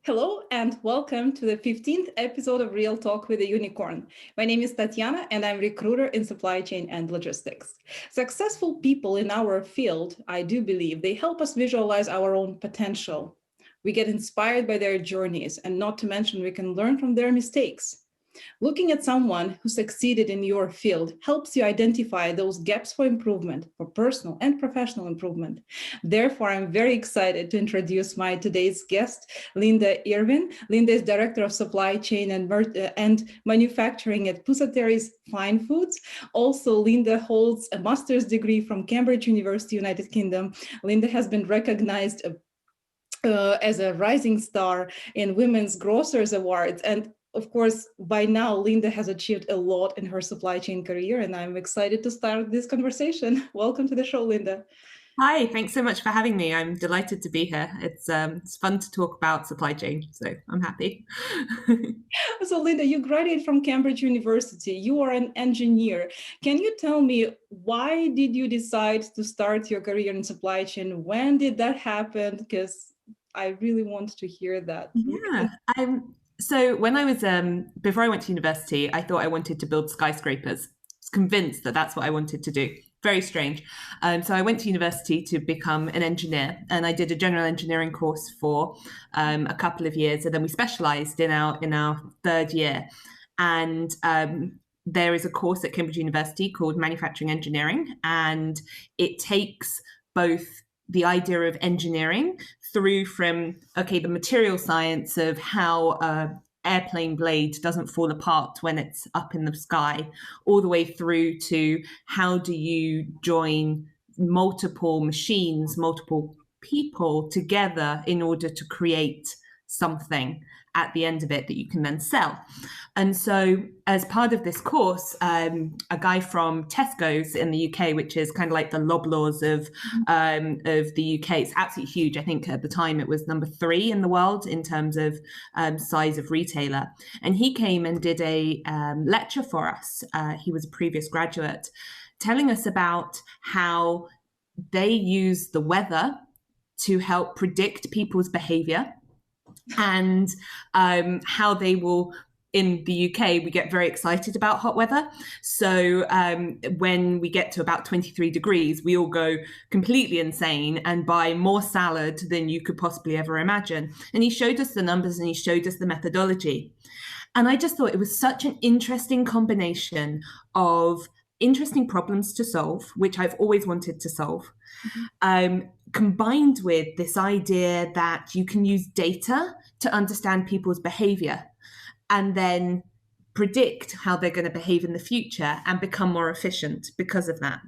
Hello and welcome to the 15th episode of Real Talk with a Unicorn. My name is Tatiana and I'm a recruiter in supply chain and logistics. Successful people in our field, I do believe, they help us visualize our own potential. We get inspired by their journeys, and not to mention we can learn from their mistakes. Looking at someone who succeeded in your field helps you identify those gaps for improvement, for personal and professional improvement. Therefore, I'm very excited to introduce my today's guest, Linda Irvine. Linda is Director of Supply Chain and Manufacturing at Pusateri's Fine Foods. Also, Linda holds a master's degree from Cambridge University, United Kingdom. Linda has been recognized as a rising star in Women's Grocers Awards. And of course, by now, Linda has achieved a lot in her supply chain career, and I'm excited to start this conversation. Welcome to the show, Linda. Hi, thanks so much for having me. I'm delighted to be here. It's fun to talk about supply chain, so I'm happy. So, Linda, you graduated from Cambridge University. You are an engineer. Can you tell me, why did you decide to start your career in supply chain? When did that happen? Because I really want to hear that. Yeah, so when I was before I went to university, I thought I wanted to build skyscrapers. I was convinced that that's what I wanted to do. Very strange. So I went to university to become an engineer, and I did a general engineering course for a couple of years, and then we specialised in our third year. And there is a course at Cambridge University called Manufacturing Engineering, and it takes both the idea of engineering through from, okay, the material science of how airplane blade doesn't fall apart when it's up in the sky, all the way through to how do you join multiple machines, multiple people together in order to create something at the end of it that you can then sell. And so as part of this course, a guy from Tesco's in the UK, which is kind of like the Loblaws of the UK, it's absolutely huge. I think at the time it was number 3 in the world in terms of size of retailer. And he came and did a lecture for us. He was a previous graduate, telling us about how they use the weather to help predict people's behavior, and how they will, in the UK, we get very excited about hot weather. So when we get to about 23 degrees, we all go completely insane and buy more salad than you could possibly ever imagine. And he showed us the numbers and he showed us the methodology. And I just thought it was such an interesting combination of interesting problems to solve, which I've always wanted to solve, combined with this idea that you can use data to understand people's behavior and then predict how they're going to behave in the future and become more efficient because of that.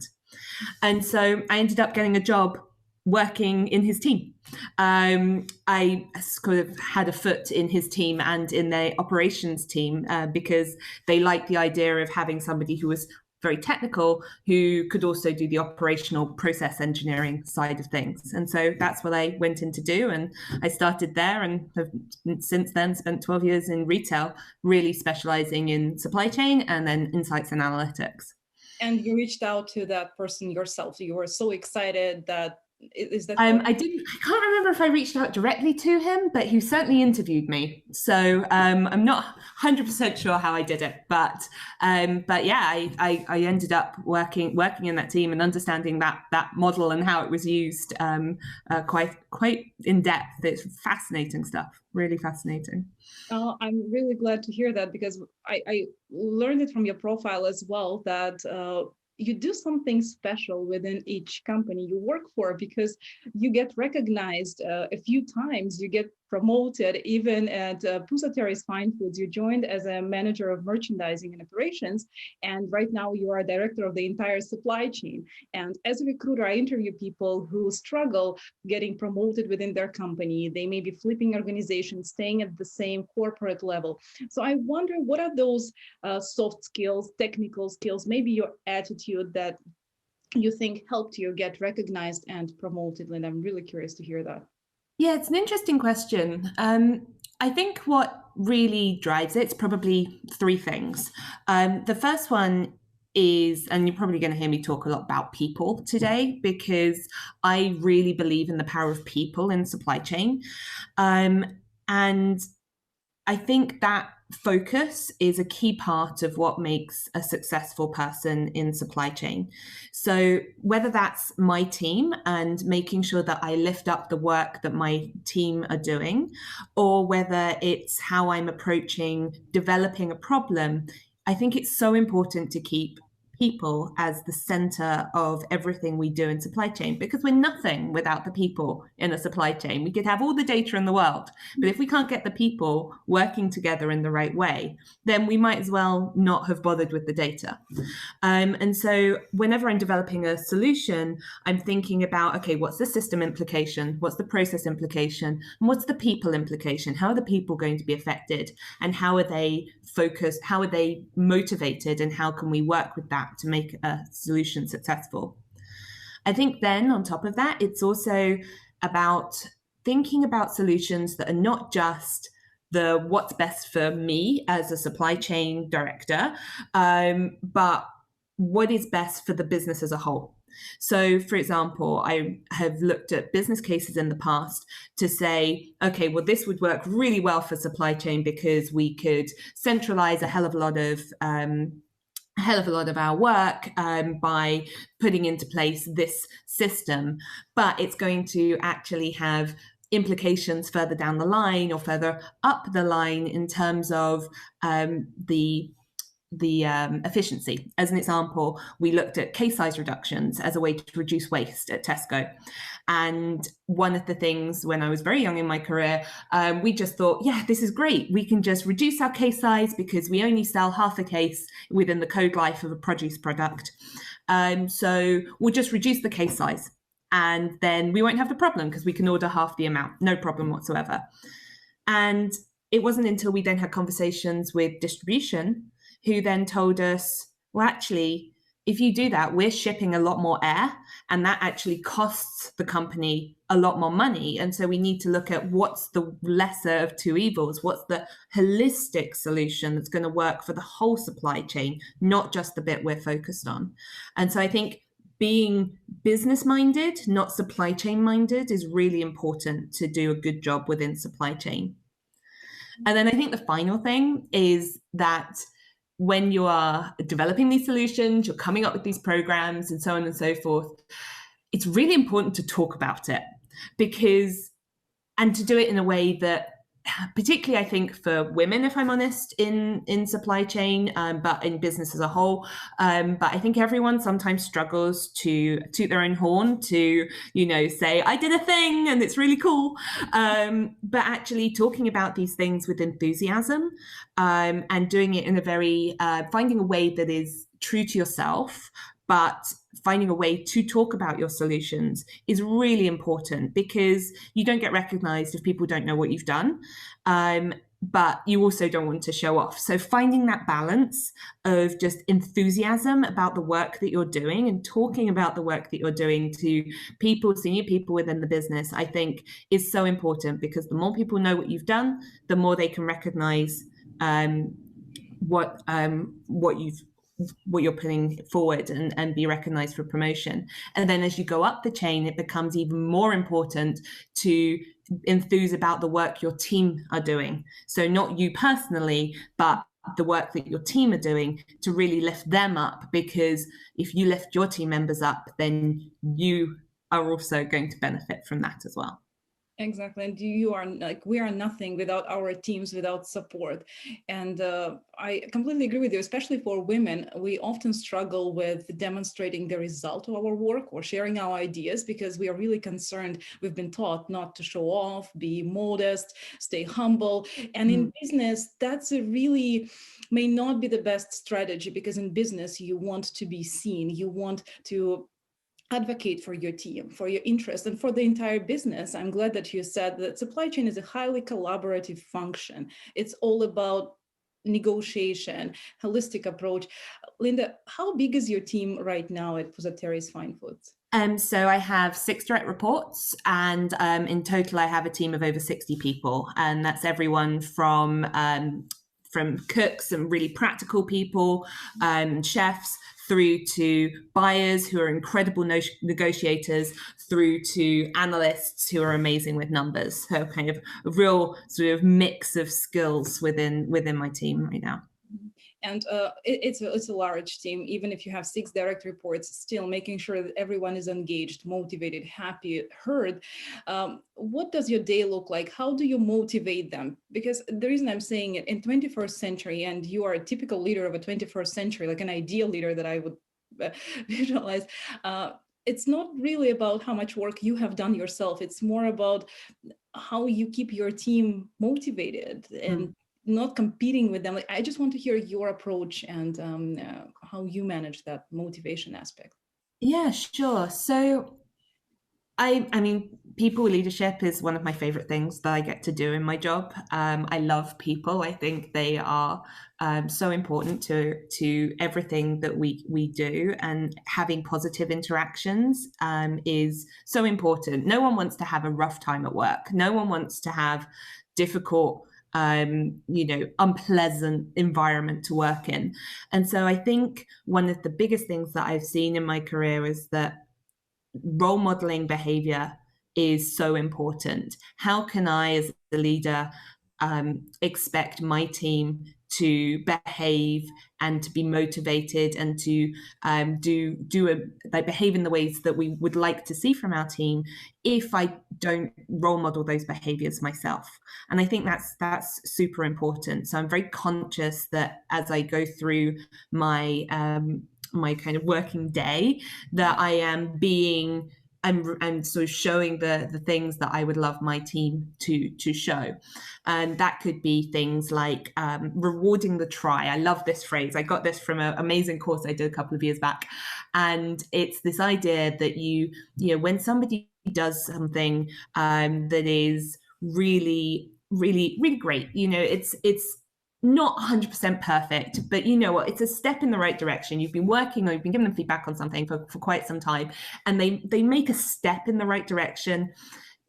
And so I ended up getting a job working in his team. I sort of had a foot in his team and in their operations team because they liked the idea of having somebody who was very technical, who could also do the operational process engineering side of things. And so that's what I went in to do. And I started there and have since then spent 12 years in retail, really specializing in supply chain and then insights and analytics. And you reached out to that person yourself. You were so excited that is that I can't remember if I reached out directly to him, but he certainly interviewed me. So I'm not 100% sure how I did it, but yeah, I ended up working in that team and understanding that model and how it was used quite in depth. It's fascinating stuff, really fascinating. I'm really glad to hear that, because I learned it from your profile as well that you do something special within each company you work for, because you get recognized a few times, you get promoted. Even at Pusateri's Fine Foods, you joined as a manager of merchandising and operations, and right now you are director of the entire supply chain. And as a recruiter, I interview people who struggle getting promoted within their company. They may be flipping organizations, staying at the same corporate level. So I wonder, what are those soft skills, technical skills, maybe your attitude that you think helped you get recognized and promoted? And I'm really curious to hear that. Yeah, it's an interesting question. I think what really drives it's probably 3 things. The first one is, and you're probably going to hear me talk a lot about people today, because I really believe in the power of people in supply chain. And I think that focus is a key part of what makes a successful person in supply chain. So whether that's my team and making sure that I lift up the work that my team are doing, or whether it's how I'm approaching developing a problem, I think it's so important to keep people as the center of everything we do in supply chain, because we're nothing without the people in a supply chain. We could have all the data in the world, but if we can't get the people working together in the right way, then we might as well not have bothered with the data. And so whenever I'm developing a solution, I'm thinking about, okay, what's the system implication? What's the process implication? And what's the people implication? How are the people going to be affected? And how are they focused? How are they motivated? And how can we work with that to make a solution successful? I think then on top of that, it's also about thinking about solutions that are not just the what's best for me as a supply chain director, but what is best for the business as a whole. So, for example, I have looked at business cases in the past to say, okay, well, this would work really well for supply chain because we could centralize a hell of a lot of our work by putting into place this system, but it's going to actually have implications further down the line or further up the line in terms of the efficiency. As an example, we looked at case size reductions as a way to reduce waste at Tesco. And one of the things when I was very young in my career, we just thought, yeah, this is great. We can just reduce our case size because we only sell half a case within the code life of a produce product. So we'll just reduce the case size and then we won't have the problem because we can order half the amount, no problem whatsoever. And it wasn't until we then had conversations with distribution who then told us, well, actually, if you do that, we're shipping a lot more air, and that actually costs the company a lot more money. And so we need to look at what's the lesser of two evils, what's the holistic solution that's going to work for the whole supply chain, not just the bit we're focused on. And so I think being business minded, not supply chain minded, is really important to do a good job within supply chain. And then I think the final thing is that when you are developing these solutions, you're coming up with these programs and so on and so forth, it's really important to talk about it and to do it in a way that, particularly I think for women, if I'm honest, in supply chain, but in business as a whole. But I think everyone sometimes struggles to toot their own horn, to, say, I did a thing and it's really cool. But actually talking about these things with enthusiasm and doing it in a very, finding a way that is true to yourself, but finding a way to talk about your solutions is really important, because you don't get recognized if people don't know what you've done, but you also don't want to show off. So finding that balance of just enthusiasm about the work that you're doing and talking about the work that you're doing to people, senior people within the business, I think is so important, because the more people know what you've done, the more they can recognize what you're putting forward and be recognized for promotion. And then as you go up the chain, it becomes even more important to enthuse about the work your team are doing. So not you personally, but the work that your team are doing, to really lift them up, because if you lift your team members up, then you are also going to benefit from that as well. Exactly. And we are nothing without our teams, without support. And I completely agree with you, especially for women. We often struggle with demonstrating the result of our work or sharing our ideas, because we are really concerned. We've been taught not to show off, be modest, stay humble. And in business, that's a really may not be the best strategy, because in business, you want to be seen. You want to advocate for your team, for your interest, and for the entire business. I'm glad that you said that supply chain is a highly collaborative function. It's all about negotiation, holistic approach. Linda, how big is your team right now at Pusateri's Fine Foods? So I have 6 direct reports, and in total I have a team of over 60 people, and that's everyone from from cooks and really practical people, chefs, through to buyers who are incredible negotiators, through to analysts who are amazing with numbers. So kind of a real sort of mix of skills within my team right now. And it's a large team. Even if you have 6 direct reports, still making sure that everyone is engaged, motivated, happy, heard. What does your day look like? How do you motivate them? Because the reason I'm saying it, in 21st century, and you are a typical leader of a 21st century, like an ideal leader that I would visualize, it's not really about how much work you have done yourself. It's more about how you keep your team motivated and not competing with them. Like, I just want to hear your approach and how you manage that motivation aspect. Yeah, sure. So I mean, people leadership is one of my favorite things that I get to do in my job. I love people. I think they are so important to everything that we do, and having positive interactions is so important. No one wants to have a rough time at work. No one wants to have difficult, unpleasant environment to work in. And so I think one of the biggest things that I've seen in my career is that role modeling behavior is so important. How can I, as a leader, expect my team to behave and to be motivated and to behave in the ways that we would like to see from our team if I don't role model those behaviors myself? And I think that's super important. So I'm very conscious that as I go through my my kind of working day, that I am being and sort of showing the things that I would love my team to show. And that could be things like rewarding the try. I love this phrase. I got this from an amazing course I did a couple of years back. And it's this idea that when somebody does something that is really, really, really great, it's not 100% perfect, but you know what, it's a step in the right direction. You've been working, or you've been giving them feedback on something for quite some time, and they make a step in the right direction.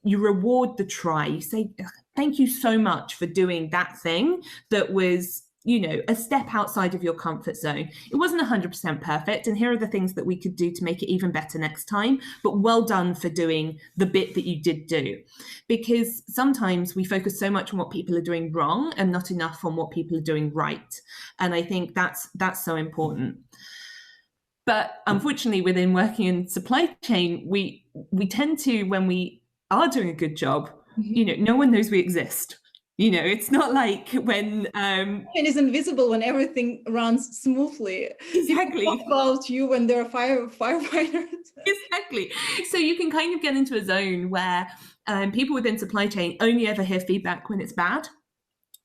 You reward the try. You say, thank you so much for doing that thing that was a step outside of your comfort zone. It wasn't 100% perfect, and here are the things that we could do to make it even better next time, but well done for doing the bit that you did do. Because sometimes we focus so much on what people are doing wrong and not enough on what people are doing right. And I think that's so important. But unfortunately, within working in supply chain, we tend to, when we are doing a good job, no one knows we exist. It's not like when and it's invisible when everything runs smoothly. Exactly. People talk about you when there are firefighters. Exactly. So you can kind of get into a zone where people within supply chain only ever hear feedback when it's bad.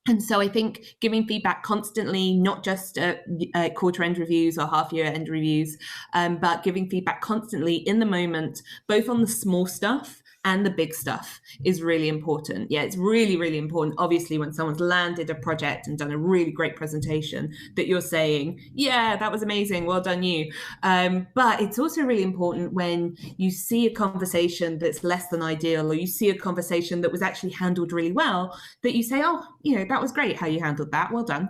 And so I think giving feedback constantly, not just at quarter end reviews or half year end reviews, but giving feedback constantly in the moment, both on the small stuff and the big stuff, is really important. Yeah, it's really, really important. Obviously, when someone's landed a project and done a really great presentation, that you're saying, yeah, that was amazing, well done you. But it's also really important when you see a conversation that's less than ideal, or you see a conversation that was actually handled really well, that you say, oh, that was great how you handled that, well done.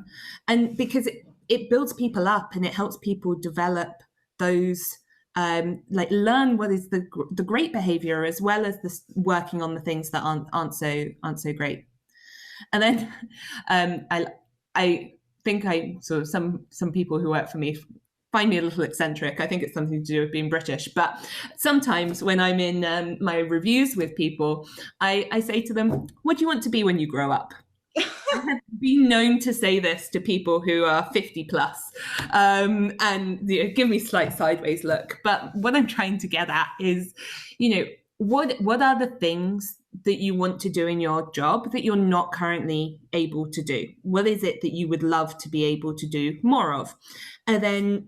And because it builds people up, and it helps people develop those learn what is the great behavior, as well as this working on the things that aren't so great. And then I think sort of some people who work for me find me a little eccentric. I think it's something to do with being British, but sometimes when I'm in my reviews with people, I say to them, what do you want to be when you grow up? I have been known to say this to people who are 50 plus, and give me a slight sideways look. But what I'm trying to get at is, what are the things that you want to do in your job that you're not currently able to do? What is it that you would love to be able to do more of? And then,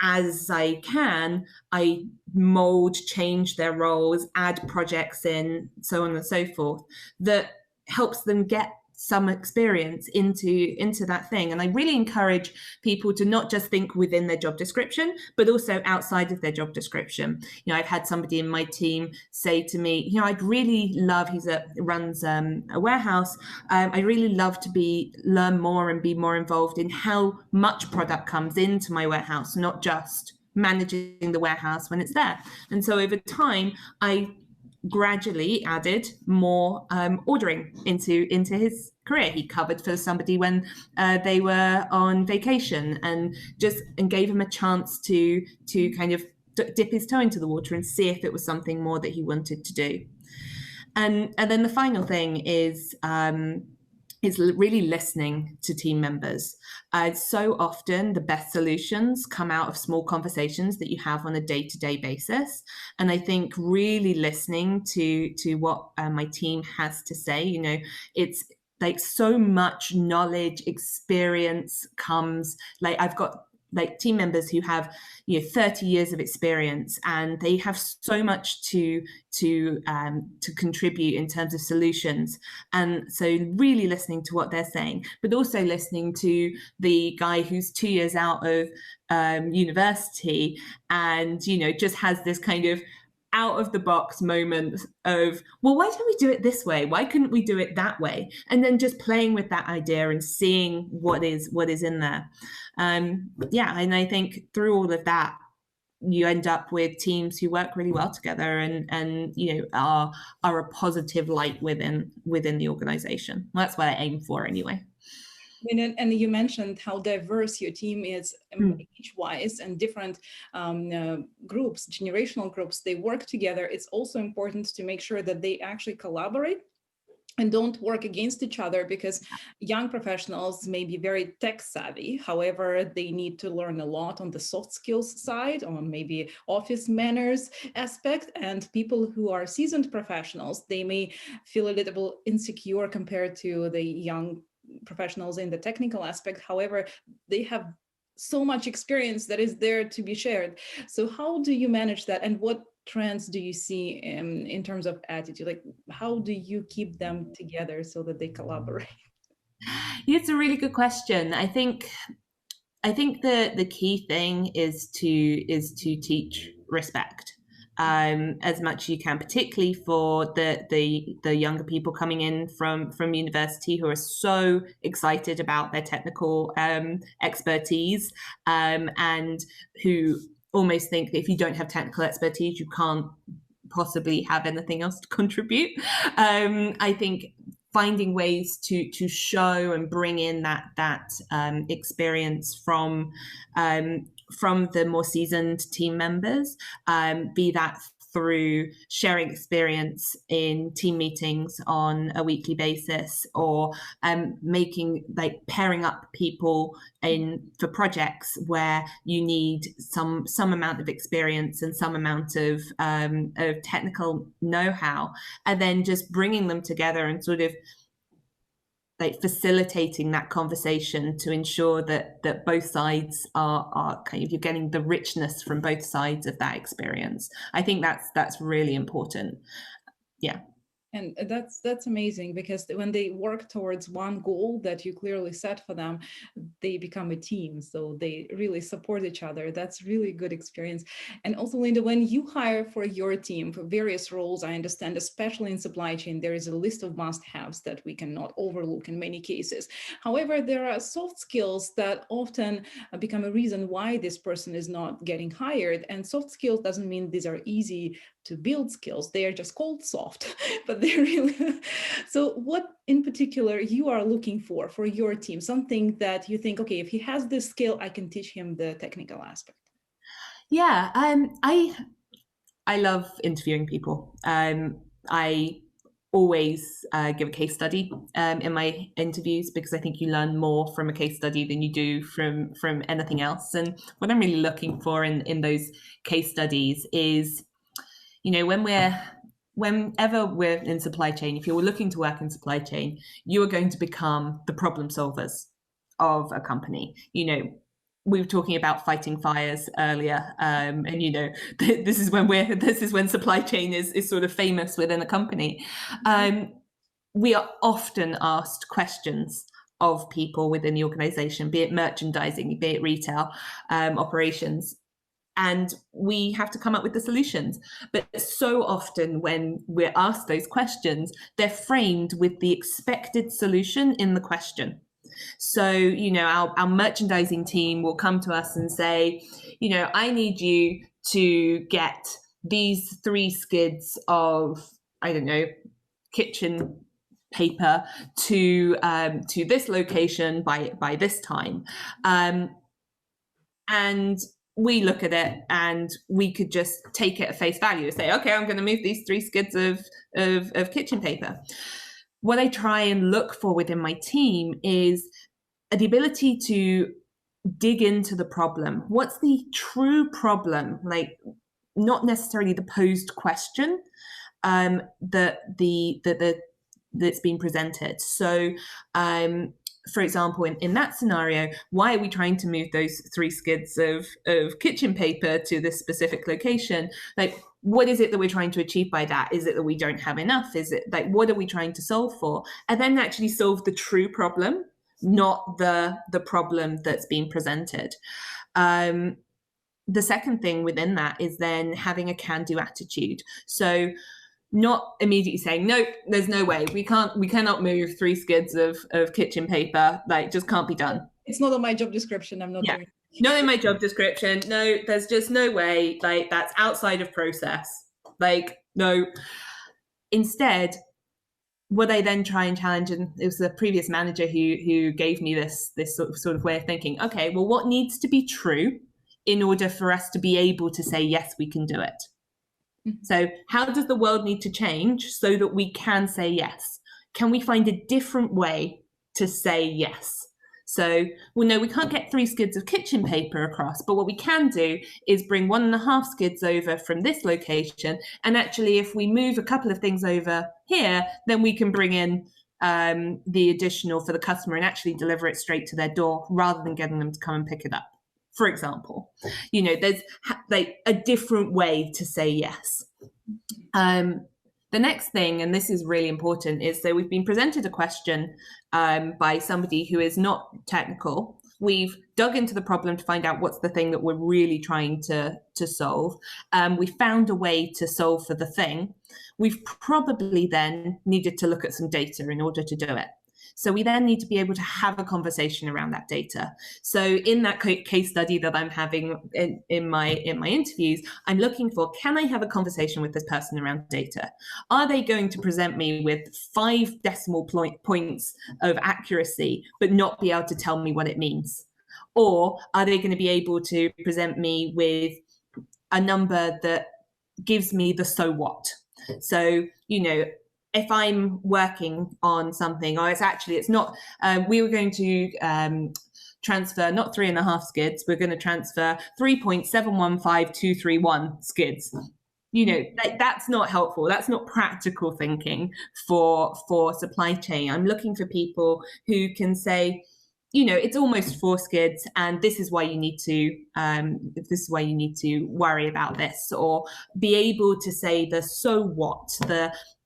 as I can, I mold, change their roles, add projects in, so on and so forth, that helps them get some experience into that thing. And I really encourage people to not just think within their job description, but also outside of their job description. I've had somebody in my team say to me, I'd really love, runs a warehouse. I'd really love to learn more and be more involved in how much product comes into my warehouse, not just managing the warehouse when it's there. And so over time, I gradually added more ordering into his career. He covered for somebody when they were on vacation, and gave him a chance to kind of dip his toe into the water and see if it was something more that he wanted to do. And then the final thing is really listening to team members. So often the best solutions come out of small conversations that you have on a day-to-day basis. And I think really listening to what my team has to say, it's like so much knowledge, experience comes, like I've got like team members who have 30 years of experience, and they have so much to contribute in terms of solutions. And so really listening to what they're saying, but also listening to the guy who's 2 years out of university and just has this kind of out of the box moment of, well, why don't we do it this way? Why couldn't we do it that way? And then just playing with that idea and seeing what is in there. And I think through all of that, you end up with teams who work really well together and are a positive light within the organization. Well, that's what I aim for anyway. And you mentioned how diverse your team is age-wise, and different groups, generational groups, they work together. It's also important to make sure that they actually collaborate and don't work against each other, because young professionals may be very tech savvy. However, they need to learn a lot on the soft skills side, on maybe office manners aspect. And people who are seasoned professionals, they may feel a little insecure compared to the young professionals in the technical aspect. However, they have so much experience that is there to be shared. So how do you manage that? And what trends do you see in terms of attitude? Like, how do you keep them together so that they collaborate? It's a really good question. I think the key thing is to teach respect as much as you can, particularly for the younger people coming in from university who are so excited about their technical expertise and who almost think that if you don't have technical expertise, you can't possibly have anything else to contribute. I think finding ways to show and bring in that experience from the more seasoned team members, be that through sharing experience in team meetings on a weekly basis, or pairing up people for projects where you need some amount of experience and some amount of technical know-how, and then just bringing them together and sort of facilitating that conversation to ensure that both sides are kind of, you're getting the richness from both sides of that experience. I think that's really important. Yeah. And that's amazing, because when they work towards one goal that you clearly set for them, they become a team. So they really support each other. That's really good experience. And also, Linda, when you hire for your team for various roles, I understand, especially in supply chain, there is a list of must-haves that we cannot overlook in many cases. However, there are soft skills that often become a reason why this person is not getting hired. And soft skills doesn't mean these are easy to build skills. They are just called soft, but they're really. So what in particular you are looking for your team? Something that you think, okay, if he has this skill, I can teach him the technical aspect. Yeah, I love interviewing people. I always give a case study in my interviews, because I think you learn more from a case study than you do from anything else. And what I'm really looking for in those case studies is, whenever we're in supply chain, if you're looking to work in supply chain, you are going to become the problem solvers of a company. We were talking about fighting fires earlier, and this is when supply chain is sort of famous within a company. we are often asked questions of people within the organization, be it merchandising, be it retail operations, and we have to come up with the solutions. But so often when we're asked those questions, they're framed with the expected solution in the question. So, our merchandising team will come to us and say, I need you to get these 3 skids of, I don't know, kitchen paper to this location by this time. And we look at it and we could just take it at face value and say, okay, I'm going to move these 3 skids of kitchen paper. What I try and look for within my team is the ability to dig into the problem. What's the true problem? Like, not necessarily the posed question that's been presented. So, for example, in that scenario, why are we trying to move those 3 skids of kitchen paper to this specific location? Like, what is it that we're trying to achieve by that? Is it that we don't have enough? Is it like, what are we trying to solve for? And then actually solve the true problem, not the problem that's being presented. The second thing within that is then having a can-do attitude. So not immediately saying, no, there's no way, we cannot move 3 skids of kitchen paper, like, just can't be done. It's not on my job description, I'm not doing it. Not in my job description, no, there's just no way, like, that's outside of process, like, no. Instead, what I then try and challenge, and it was the previous manager who gave me this sort of way of thinking, okay, well, what needs to be true in order for us to be able to say, yes, we can do it? So how does the world need to change so that we can say yes? Can we find a different way to say yes? So, well, no, we can't get 3 skids of kitchen paper across, but what we can do is bring 1.5 skids over from this location. And actually, if we move a couple of things over here, then we can bring in the additional for the customer and actually deliver it straight to their door rather than getting them to come and pick it up. For example, there's like a different way to say yes. The next thing, and this is really important, is that we've been presented a question by somebody who is not technical. We've dug into the problem to find out what's the thing that we're really trying to solve. We found a way to solve for the thing. We've probably then needed to look at some data in order to do it. So we then need to be able to have a conversation around that data. So in that case study that I'm having in my interviews, I'm looking for, can I have a conversation with this person around data? Are they going to present me with 5 decimal points of accuracy, but not be able to tell me what it means? Or are they going to be able to present me with a number that gives me the so what? So, if I'm working on something, or it's not, we were going to transfer not 3.5 skids, we're going to transfer 3.715231 skids. That's not helpful. That's not practical thinking for supply chain. I'm looking for people who can say, it's almost 4 skids, and this is why you need to worry about this, or be able to say the so what,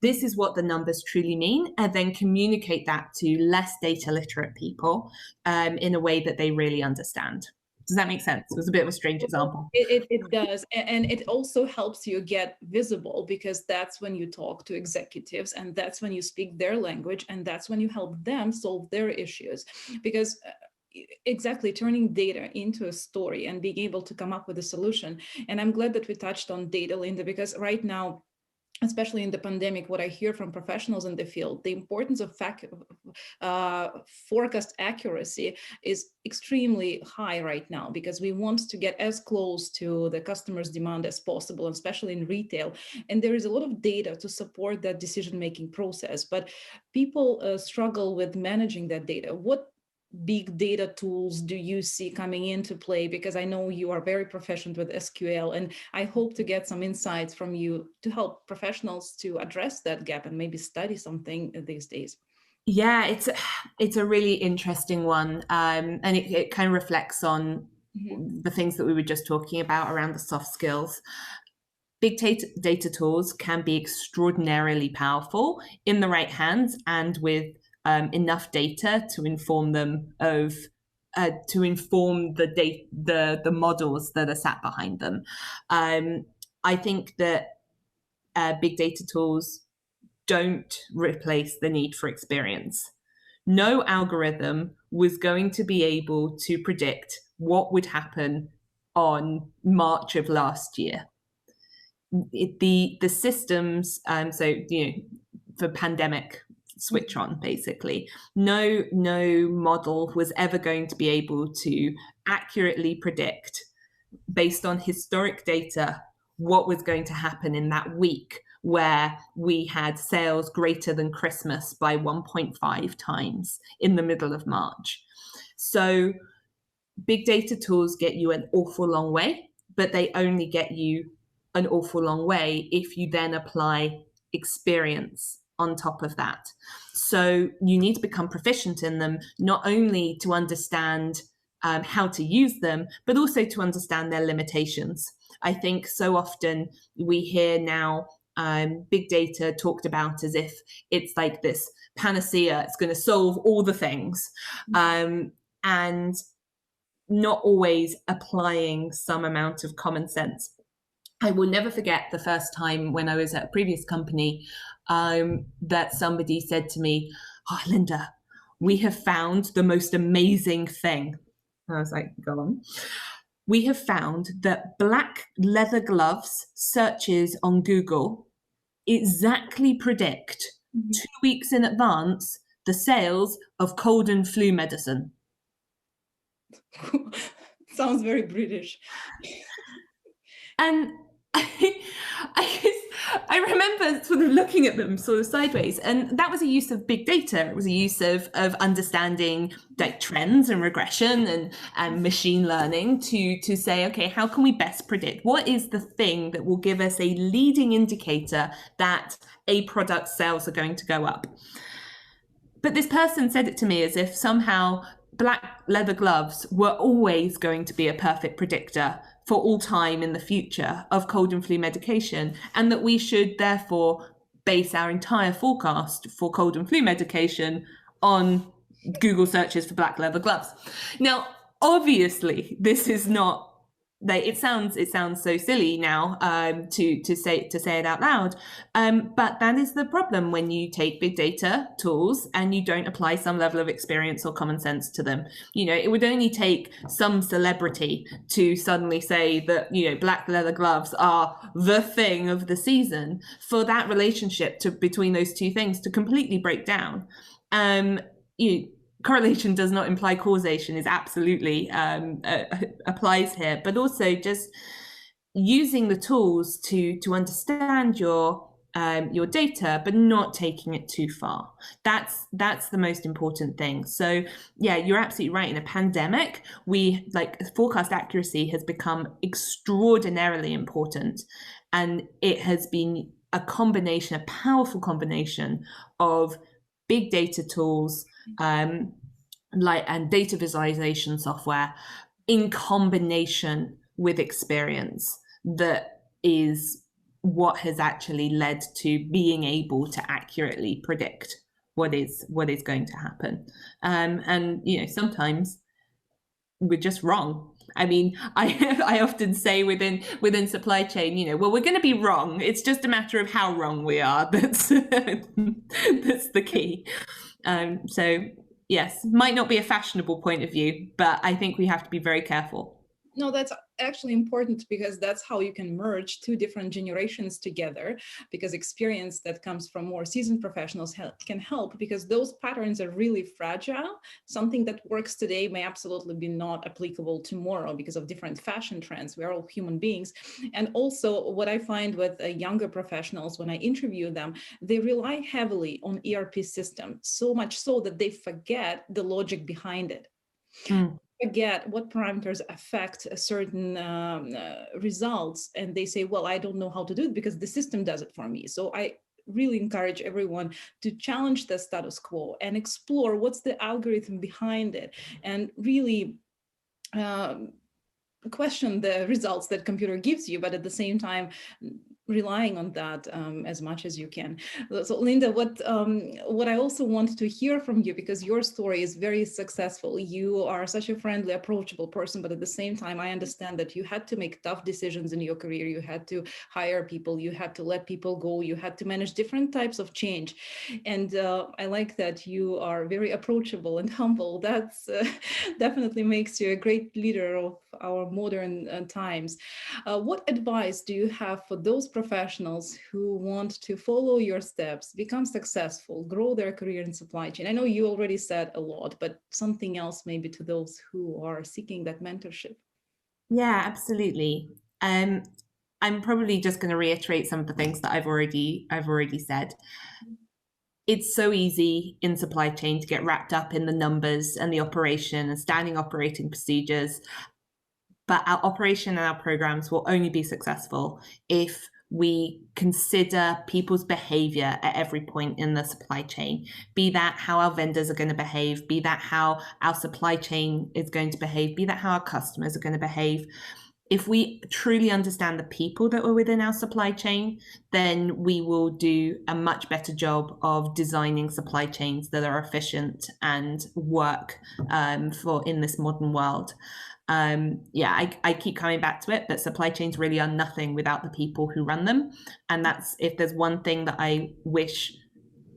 this is what the numbers truly mean, and then communicate that to less data literate people in a way that they really understand. Does that make sense? It was a bit of a strange example. It does. And it also helps you get visible, because that's when you talk to executives, and that's when you speak their language, and that's when you help them solve their issues. Because exactly, turning data into a story and being able to come up with a solution. And I'm glad that we touched on data, Linda, because right now, especially in the pandemic, what I hear from professionals in the field, the importance of forecast accuracy is extremely high right now, because we want to get as close to the customer's demand as possible, especially in retail. And there is a lot of data to support that decision-making process, but people struggle with managing that data. What big data tools do you see coming into play? Because I know you are very proficient with SQL, and I hope to get some insights from you to help professionals to address that gap and maybe study something these days. Yeah, it's a really interesting one, and it kind of reflects on the things that we were just talking about around the soft skills. big data tools can be extraordinarily powerful in the right hands and with enough data to inform them of the models that are sat behind them. I think that big data tools don't replace the need for experience. No algorithm was going to be able to predict what would happen on March of last year. The systems, for pandemic switch on, basically, no model was ever going to be able to accurately predict, based on historic data, what was going to happen in that week where we had sales greater than Christmas by 1.5 times in the middle of March. So big data tools get you an awful long way, but they only get you an awful long way if you then apply experience on top of that. So you need to become proficient in them, not only to understand how to use them, but also to understand their limitations. I think so often we hear now big data talked about as if it's like this panacea, it's going to solve all the things, and not always applying some amount of common sense. I will never forget the first time when I was at a previous company that somebody said to me, "Oh, Linda, we have found the most amazing thing." And I was like, "Go on." "We have found that black leather gloves searches on Google exactly predict 2 weeks in advance the sales of cold and flu medicine." Sounds very British. And I remember sort of looking at them sort of sideways, and that was a use of big data. It was a use of understanding like trends and regression and machine learning to say, okay, how can we best predict? What is the thing that will give us a leading indicator that a product sales are going to go up? But this person said it to me as if somehow black leather gloves were always going to be a perfect predictor for all time in the future of cold and flu medication, and that we should therefore base our entire forecast for cold and flu medication on Google searches for black leather gloves. Now, obviously, this is not. It sounds so silly now to say it out loud, but that is the problem when you take big data tools and you don't apply some level of experience or common sense to them. It would only take some celebrity to suddenly say that black leather gloves are the thing of the season for that relationship between those two things to completely break down. Correlation does not imply causation is absolutely applies here, but also just using the tools to understand your data, but not taking it too far. That's the most important thing. So yeah, you're absolutely right. In a pandemic, forecast accuracy has become extraordinarily important, and it has been a powerful combination of big data tools, and data visualization software in combination with experience that is what has actually led to being able to accurately predict what is going to happen. And sometimes we're just wrong. I mean, I often say within supply chain, well, we're going to be wrong. It's just a matter of how wrong we are. That's the key. So yes, might not be a fashionable point of view, but I think we have to be very careful. No, that's actually important, because that's how you can merge two different generations together, because experience that comes from more seasoned professionals can help, because those patterns are really fragile. Something that works today may absolutely be not applicable tomorrow because of different fashion trends. We're all human beings. And also what I find with younger professionals, when I interview them, they rely heavily on ERP system, so much so that they forget the logic behind it. Forget what parameters affect a certain results, and they say, well, I don't know how to do it because the system does it for me. So I really encourage everyone to challenge the status quo and explore what's the algorithm behind it, and really question the results that computer gives you, but at the same time relying on that as much as you can. So Linda, what I also want to hear from you, because your story is very successful, you are such a friendly, approachable person, but at the same time I understand that you had to make tough decisions in your career. You had to hire people, you had to let people go, you had to manage different types of change. And I like that you are very approachable and humble. That's definitely makes you a great leader of our modern times. What advice do you have for those professionals who want to follow your steps, become successful, grow their career in supply chain? I know you already said a lot, but something else maybe to those who are seeking that mentorship. Yeah, absolutely. I'm probably just going to reiterate some of the things that I've already said. It's so easy in supply chain to get wrapped up in the numbers and the operation and standing operating procedures. But our operation and our programs will only be successful if we consider people's behavior at every point in the supply chain, be that how our vendors are going to behave, be that how our supply chain is going to behave, be that how our customers are going to behave. If we truly understand the people that are within our supply chain, then we will do a much better job of designing supply chains that are efficient and work for in this modern world. I keep coming back to it, but supply chains really are nothing without the people who run them. And that's, if there's one thing that I wish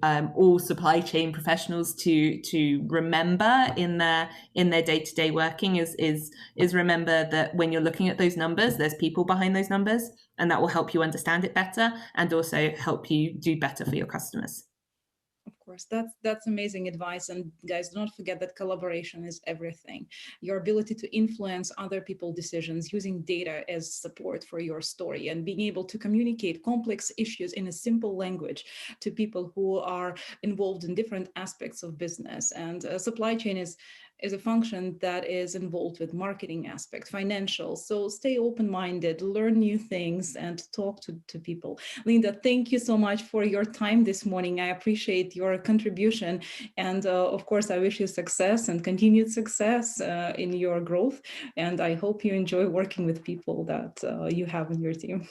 all supply chain professionals to remember in their day-to-day working is remember that when you're looking at those numbers, there's people behind those numbers, and that will help you understand it better and also help you do better for your customers. Of course, that's amazing advice. And guys, do not forget that collaboration is everything. Your ability to influence other people's decisions using data as support for your story and being able to communicate complex issues in a simple language to people who are involved in different aspects of business. And supply chain is a function that is involved with marketing aspect, financial. So stay open-minded, learn new things, and talk to people. Linda, thank you so much for your time this morning. I appreciate your contribution. And of course, I wish you success and continued success in your growth. And I hope you enjoy working with people that you have on your team.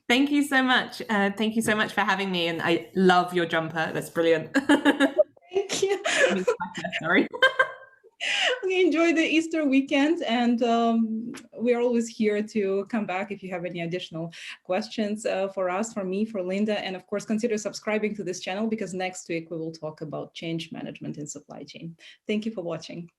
Thank you so much. Thank you so much for having me. And I love your jumper. That's brilliant. Thank you. Sorry. Okay, enjoy the Easter weekend, and we're always here to come back if you have any additional questions for us, for me, for Linda, and of course, consider subscribing to this channel because next week we will talk about change management in supply chain. Thank you for watching.